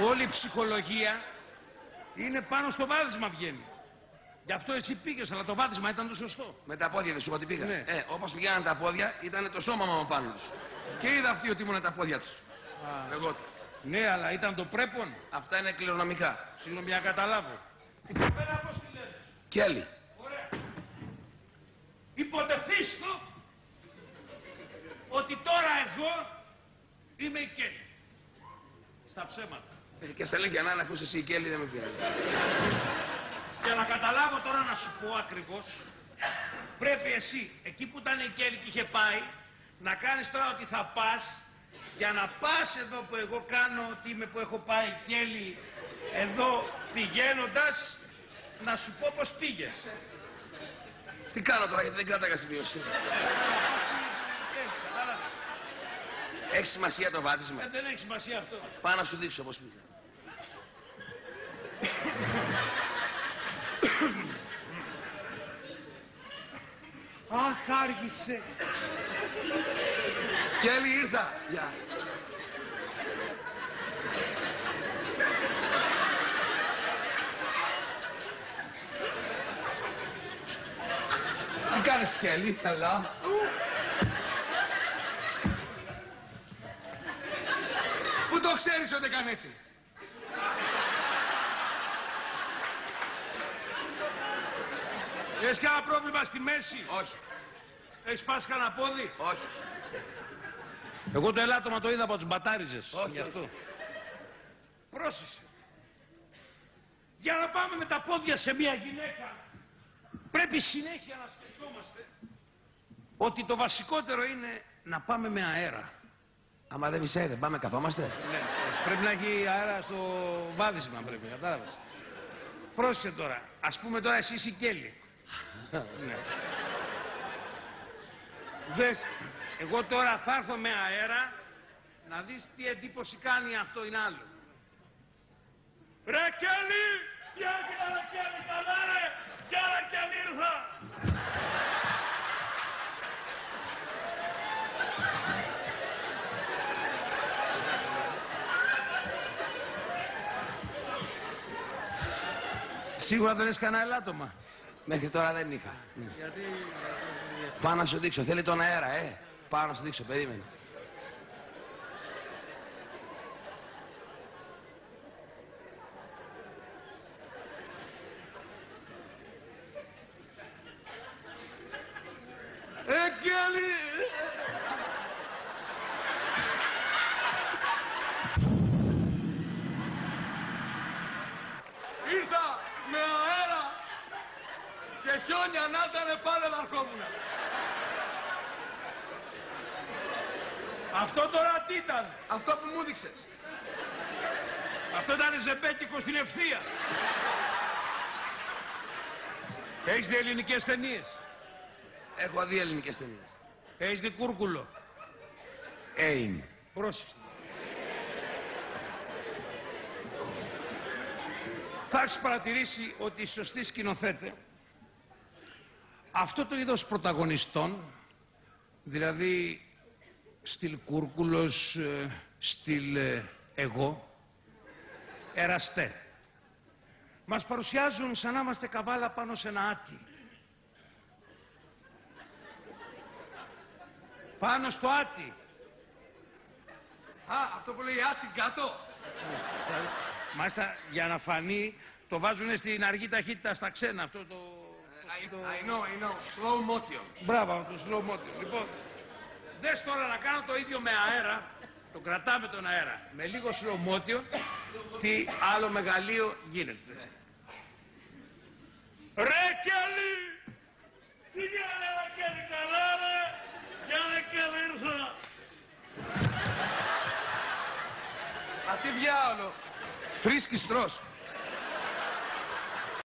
Όλη η ψυχολογία είναι πάνω στο βάδισμα βγαίνει. Γι' αυτό εσύ πήγες, αλλά το βάδισμα ήταν το σωστό. Με τα πόδια δεν σου είπα ότι πήγα. Ναι. Όπως πηγαίναν τα πόδια, ήταν το σώμα μου πάνω τους. Και είδα αυτοί ότι ήμουν τα πόδια τους. Εγώ. Ναι, αλλά ήταν το πρέπον. Αυτά είναι κληρονομικά. Συγγνώμη, να καταλάβω. Η κοπέλα πώς τη λένε? Κέλλη. Ωραία. Υποτεθήστο ότι τώρα εγώ είμαι η Κέλλη. Στα ψέματα. Και στα λέγια να είναι, αφού είσαι εσύ η Κέλλη δεν με πειράζει. Για να καταλάβω τώρα να σου πω ακριβώς, πρέπει εσύ, εκεί που ήταν η Κέλλη και είχε πάει, να κάνεις τώρα ότι θα πας, για να πας εδώ που εγώ κάνω, ότι είμαι που έχω πάει Κέλλη, εδώ πηγαίνοντας, να σου πω πως πήγες. Τι κάνω τώρα, γιατί δεν κράταγα σημείωση. Έχει σημασία το βάδισμα. Δεν έχει σημασία αυτό. Πάω να σου δείξω πώς πήγα. Αχ, άργησε. Κέλλη, ήρθα. Γεια. Τι κάνεις, Κέλλη? Καλά. Πού το ξέρεις ότι έκανε έτσι? Έχεις κανένα πρόβλημα στη μέση? Όχι. Έχεις πάσει κανένα πόδι? Όχι. Εγώ το ελάττωμα το είδα από τους μπατάριζες. Όχι. Γι' αυτό. Πρόσεχε. Για να πάμε με τα πόδια σε μια γυναίκα, πρέπει συνέχεια να σκεφτόμαστε ότι το βασικότερο είναι να πάμε με αέρα. Άμα δεν βυσάει, δεν πάμε, καθόμαστε. Ναι, πρέπει να έχει αέρα στο βάδισμα, πρέπει, κατάλαβες. Πρόσεχε τώρα. Ας πούμε τώρα εσύ είσαι η Κέλλη. Ναι. Δες, εγώ τώρα θα έρθω με αέρα να δεις τι εντύπωση κάνει αυτό είναι άλλο. Ρε Κέλλη! Γεια ρε Κέλλη, καλά ρε! Γεια ρε Κέλλη, ήρθα! Σίγουρα δεν έχεις κανένα ελάττωμα? Μέχρι τώρα δεν είχα. Γιατί... Πάω να σου δείξω. Θέλει τον αέρα, Πάω να σου δείξω. Περίμενε. Κέλλη! Ήρθα με αέρα και χιόνια να ήτανε πάλι να ερχόμουν. Αυτό τώρα τι ήταν? Αυτό που μου δείξες. Αυτό ήταν ζεμπέκικο στην ευθεία. Έχεις δει ελληνικές ταινίες? Έχω δει ελληνικές ταινίες. Έχεις δει Κούρκουλο? Είναι. Πρόσεχε. Θα έχεις παρατηρήσει ότι οι σωστοί σκηνοθέτες αυτό το είδος πρωταγωνιστών, δηλαδή στυλ Κούρκουλος, στυλ εγώ, εραστέ, μας παρουσιάζουν σαν να είμαστε καβάλα πάνω σε ένα άτι. Πάνω στο άτι. Αυτό που λέει άτι κάτω. Μάλιστα για να φανεί το βάζουν στην αργή ταχύτητα στα ξένα αυτό το... I know. Slow motion. Μπράβο, το slow motion. Λοιπόν, δες τώρα να κάνω το ίδιο με αέρα, το κρατάμε τον αέρα, με λίγο slow motion, τι άλλο μεγαλείο γίνεται. Ρε Κέλλη! Τι γίνεται ρε Κέλλη, καλά ρε! Γεια ρε Κέλλη, ήρθα! Αυτή διάολο. Φρίσκεις τρως.